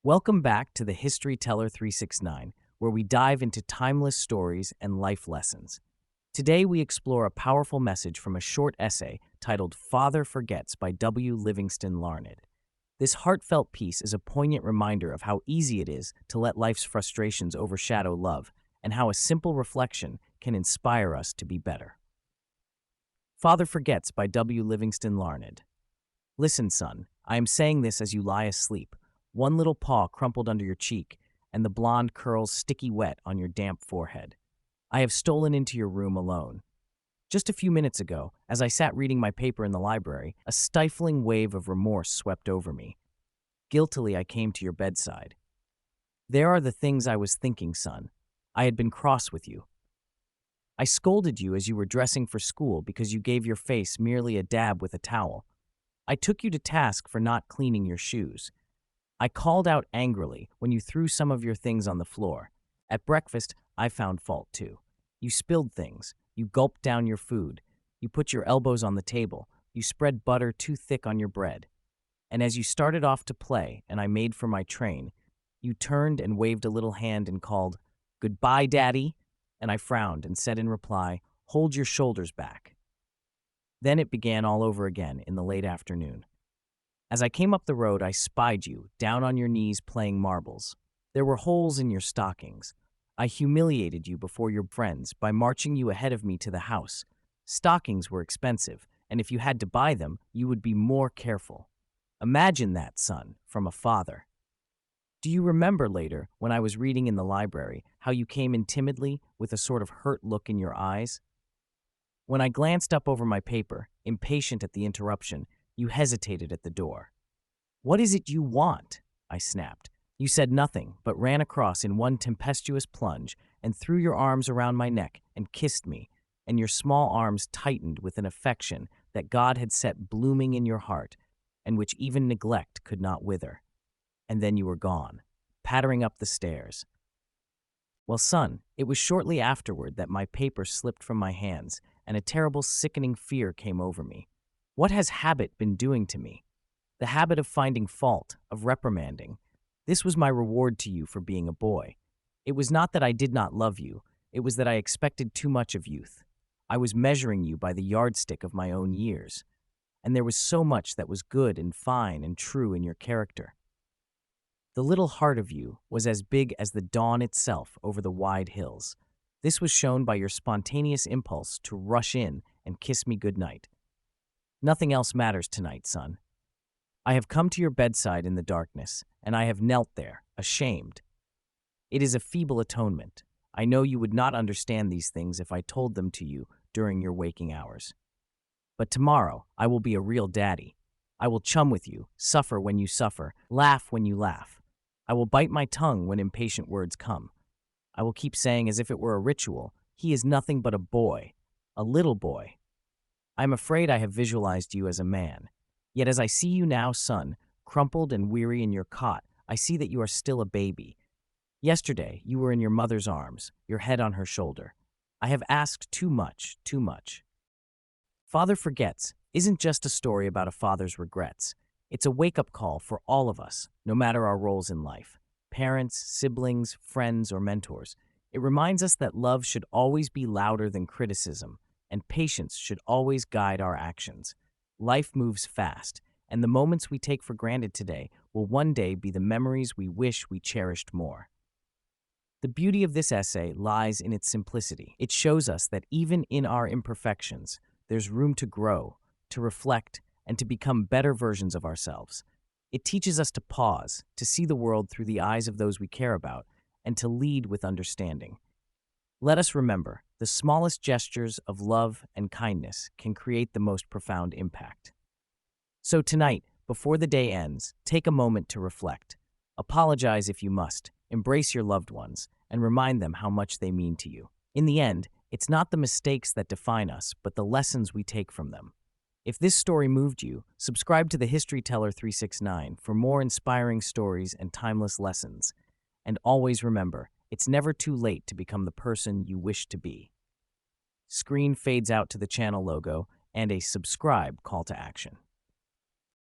Welcome back to the History Teller 369, where we dive into timeless stories and life lessons. Today we explore a powerful message from a short essay titled Father Forgets by W. Livingston Larned. This heartfelt piece is a poignant reminder of how easy it is to let life's frustrations overshadow love, and how a simple reflection can inspire us to be better. Father Forgets by W. Livingston Larned. Listen, son, I am saying this as you lie asleep, one little paw crumpled under your cheek, and the blonde curls sticky wet on your damp forehead. I have stolen into your room alone. Just a few minutes ago, as I sat reading my paper in the library, a stifling wave of remorse swept over me. Guiltily, I came to your bedside. There are the things I was thinking, son. I had been cross with you. I scolded you as you were dressing for school because you gave your face merely a dab with a towel. I took you to task for not cleaning your shoes. I called out angrily when you threw some of your things on the floor. At breakfast, I found fault too. You spilled things. You gulped down your food. You put your elbows on the table. You spread butter too thick on your bread. And as you started off to play and I made for my train, you turned and waved a little hand and called, "Goodbye, Daddy." And I frowned and said in reply, "Hold your shoulders back." Then it began all over again in the late afternoon. As I came up the road, I spied you, down on your knees playing marbles. There were holes in your stockings. I humiliated you before your friends by marching you ahead of me to the house. Stockings were expensive, and if you had to buy them, you would be more careful. Imagine that, son, from a father. Do you remember later, when I was reading in the library, how you came in timidly with a sort of hurt look in your eyes? When I glanced up over my paper, impatient at the interruption, you hesitated at the door. "What is it you want?" I snapped. You said nothing, but ran across in one tempestuous plunge and threw your arms around my neck and kissed me, and your small arms tightened with an affection that God had set blooming in your heart, and which even neglect could not wither. And then you were gone, pattering up the stairs. Well, son, it was shortly afterward that my paper slipped from my hands, and a terrible sickening fear came over me. What has habit been doing to me? The habit of finding fault, of reprimanding. This was my reward to you for being a boy. It was not that I did not love you, it was that I expected too much of youth. I was measuring you by the yardstick of my own years. And there was so much that was good and fine and true in your character. The little heart of you was as big as the dawn itself over the wide hills. This was shown by your spontaneous impulse to rush in and kiss me goodnight. Nothing else matters tonight, son. I have come to your bedside in the darkness, and I have knelt there, ashamed. It is a feeble atonement. I know you would not understand these things if I told them to you during your waking hours. But tomorrow, I will be a real daddy. I will chum with you, suffer when you suffer, laugh when you laugh. I will bite my tongue when impatient words come. I will keep saying as if it were a ritual, he is nothing but a boy, a little boy. I am afraid I have visualized you as a man. Yet as I see you now, son, crumpled and weary in your cot, I see that you are still a baby. Yesterday, you were in your mother's arms, your head on her shoulder. I have asked too much, too much. Father Forgets isn't just a story about a father's regrets. It's a wake-up call for all of us, no matter our roles in life. Parents, siblings, friends, or mentors. It reminds us that love should always be louder than criticism, and patience should always guide our actions. Life moves fast, and the moments we take for granted today will one day be the memories we wish we cherished more. The beauty of this essay lies in its simplicity. It shows us that even in our imperfections, there's room to grow, to reflect, and to become better versions of ourselves. It teaches us to pause, to see the world through the eyes of those we care about, and to lead with understanding. Let us remember, the smallest gestures of love and kindness can create the most profound impact. So tonight, before the day ends, take a moment to reflect. Apologize if you must, embrace your loved ones, and remind them how much they mean to you. In the end, it's not the mistakes that define us, but the lessons we take from them. If this story moved you, subscribe to the History Teller 369 for more inspiring stories and timeless lessons. And always remember, it's never too late to become the person you wish to be. Screen fades out to the channel logo and a subscribe call to action.